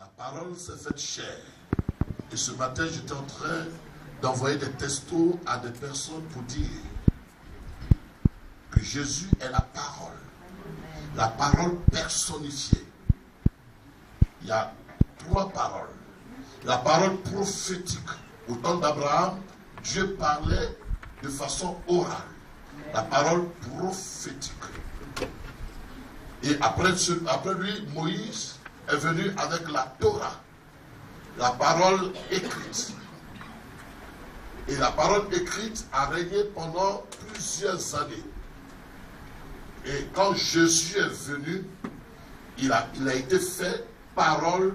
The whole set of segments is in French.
La parole s'est faite chair. Et ce matin, j'étais en train d'envoyer des textos à des personnes pour dire que Jésus est la parole personnifiée. Il y a 3 paroles. La parole prophétique. Au temps d'Abraham, Dieu parlait de façon orale. La parole prophétique. Et après lui, Moïse est venu avec la Torah, la parole écrite. Et la parole écrite a régné pendant plusieurs années. Et quand Jésus est venu, il a été fait parole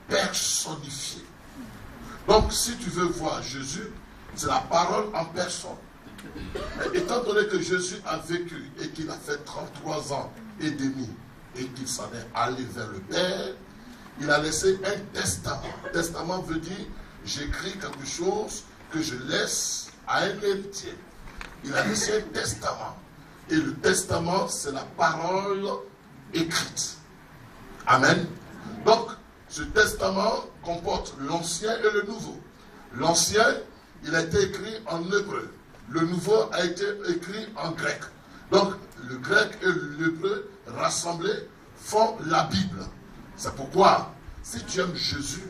personnifiée. Donc si tu veux voir Jésus, c'est la parole en personne. Mais étant donné que Jésus a vécu et qu'il a fait 33 ans et demi et qu'il s'en est allé vers le Père, il a laissé un testament. Testament veut dire j'écris quelque chose que je laisse à un héritier. Il a laissé un testament. Et le testament, c'est la parole écrite. Amen. Donc, ce testament comporte l'Ancien et le Nouveau. L'Ancien, il a été écrit en hébreu. Le Nouveau a été écrit en grec. Donc, le grec et l'hébreu rassemblés font la Bible. C'est pourquoi, si tu aimes Jésus,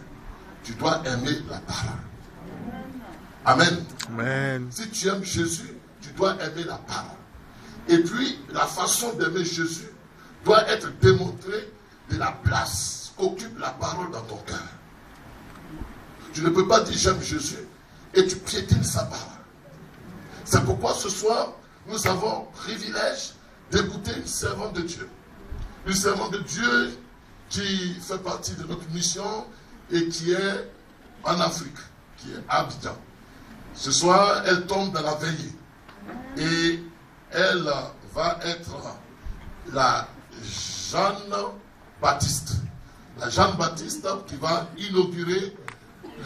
tu dois aimer la parole. Amen. Amen. Si tu aimes Jésus, tu dois aimer la parole. Et puis, la façon d'aimer Jésus doit être démontrée de la place qu'occupe la parole dans ton cœur. Tu ne peux pas dire j'aime Jésus et tu piétines sa parole. C'est pourquoi ce soir, nous avons le privilège d'écouter une servante de Dieu. Une servante de Dieu qui fait partie de notre mission et qui est en Afrique, qui est à Abidjan. Ce soir, elle tombe dans la veillée. Et elle va être la Jeanne Baptiste. La Jeanne Baptiste qui va inaugurer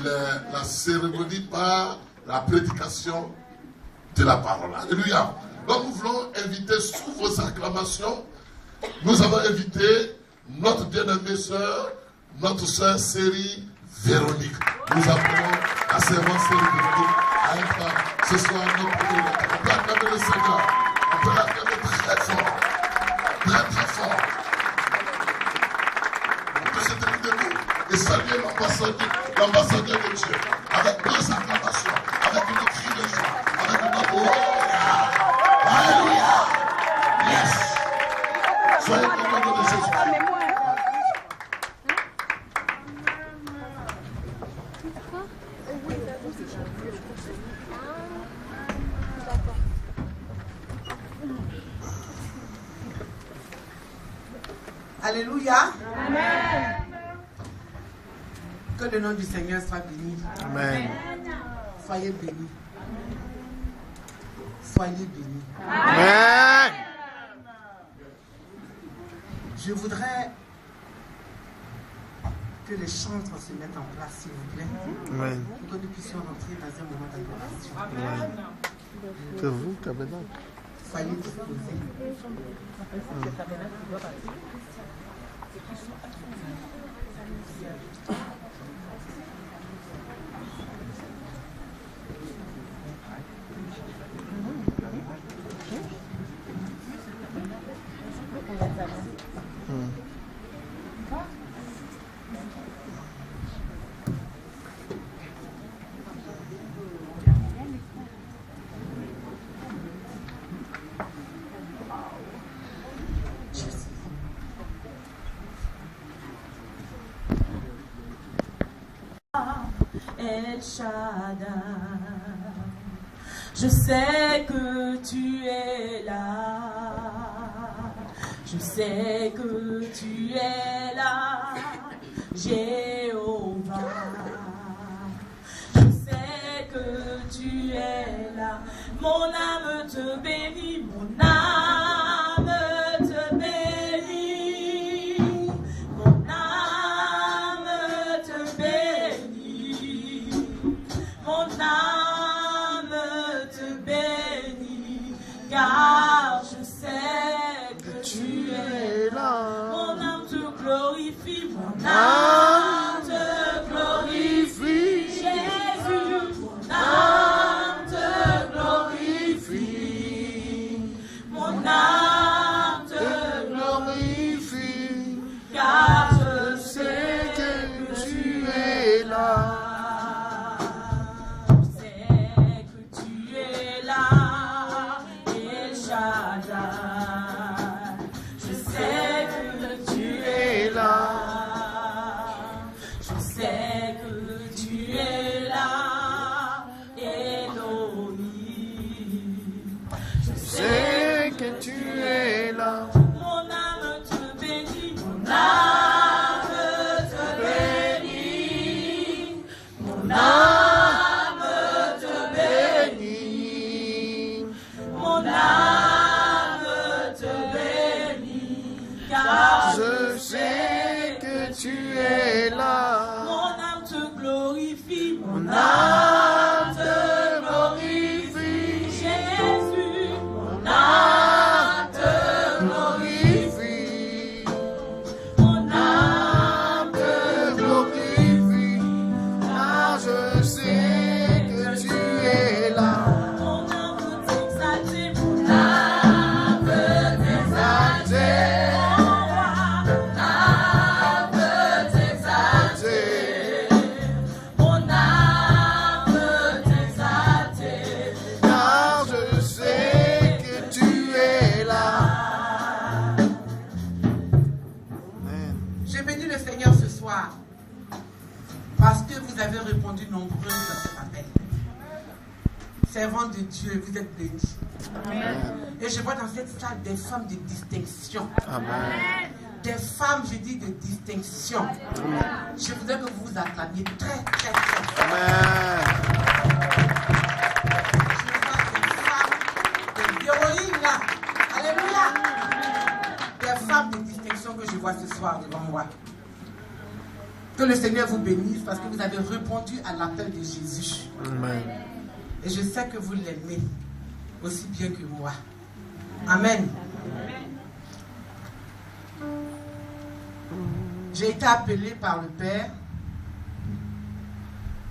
la cérémonie par la prédication de la parole. Alléluia. Donc nous voulons inviter sous vos acclamations, nous avons invité notre bien-aimée sœur, notre sœur Série Véronique. Nous appelons la servante Série Véronique à être ce soir notre prédicatrice. On peut acclamer le Seigneur. On peut l'acclamer très fort. Très très fort. On peut se tenir debout et saluer l'ambassadeur de Dieu avec 2 acclamations, avec une cri de joie, avec une gloire. Alléluia. Yes. Soyez contents de Jésus. Alléluia. Amen. Que le nom du Seigneur soit béni. Amen. Soyez bénis. Soyez bénis. Amen. Je voudrais que les chantres se mettent en place, s'il vous plaît. Amen. Pour que nous puissions rentrer dans un moment d'adoration. C'est vous, tabernacle. Soyez disposés. El Shaddai, je sais que tu es là, je sais que tu es là, Jéhovah, je sais que tu es là, mon âme te bénit, mon âme te bénit, mon âme te bénit, mon âme te bénit, car je sais que tu es là, mon âme te glorifie, mon âme Parce que vous avez répondu nombreux à cet appel. Servants de Dieu, vous êtes bénis. Amen. Et je vois dans cette salle des femmes de distinction. Amen. Des femmes, je dis, de distinction. Je voudrais que vous vous acclamiez très, très, très fort. Amen. Je vois des femmes, des héroïnes là. Alléluia. Des femmes de distinction que je vois ce soir devant moi. Que le Seigneur vous bénisse parce que vous avez répondu à l'appel de Jésus. Amen. Et je sais que vous l'aimez aussi bien que moi. Amen. J'ai été appelé par le Père.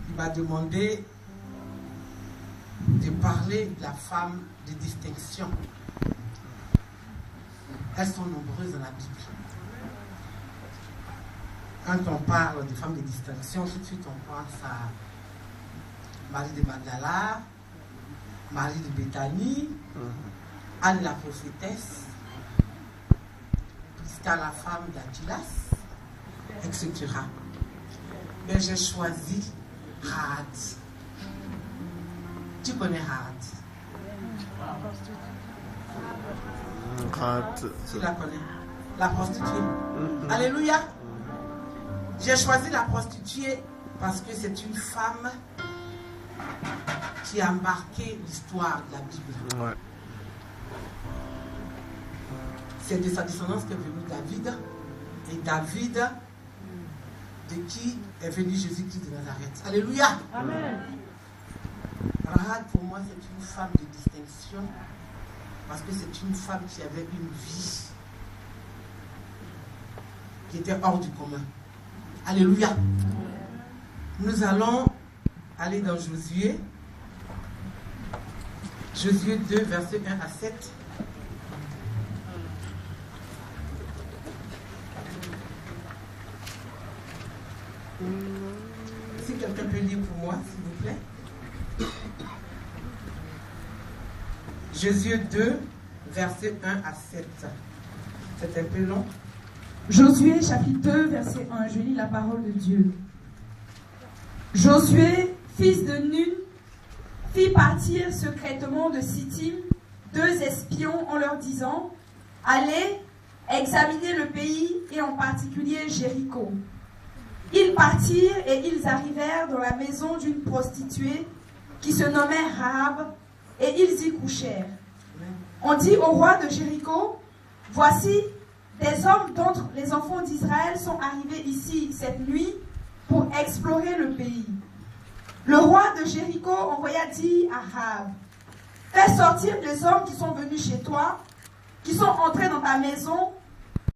Il m'a demandé de parler de la femme de distinction. Elles sont nombreuses dans la Bible. Quand on parle de femmes de distinction, tout de suite on pense à Marie de Magdala, Marie de Béthanie, Anne la prophétesse, Prisca la femme d'Achilas, etc. Mais j'ai choisi Rahab. Tu connais Rahab? Tu la connais? La prostituée. Alléluia. J'ai choisi la prostituée parce que c'est une femme qui a marqué l'histoire de la Bible. Ouais. C'est de sa descendance qu'est venu David. Et David, de qui est venu Jésus-Christ de Nazareth. Alléluia. Amen. Rahab, pour moi, c'est une femme de distinction parce que c'est une femme qui avait une vie qui était hors du commun. Alléluia. Nous allons aller dans Josué. Josué 2, versets 1 à 7. Si quelqu'un peut lire pour moi, s'il vous plaît. Josué 2, versets 1 à 7. C'est un peu long. Josué chapitre 2 verset 1, je lis la parole de Dieu. Josué, fils de Nun, fit partir secrètement de Sittim 2 espions en leur disant: allez examiner le pays et en particulier Jéricho. Ils partirent et ils arrivèrent dans la maison d'une prostituée qui se nommait Rahab et ils y couchèrent. On dit au roi de Jéricho: voici, des hommes d'entre les enfants d'Israël sont arrivés ici cette nuit pour explorer le pays. Le roi de Jéricho envoya dire à Rahab: fais sortir les hommes qui sont venus chez toi, qui sont entrés dans ta maison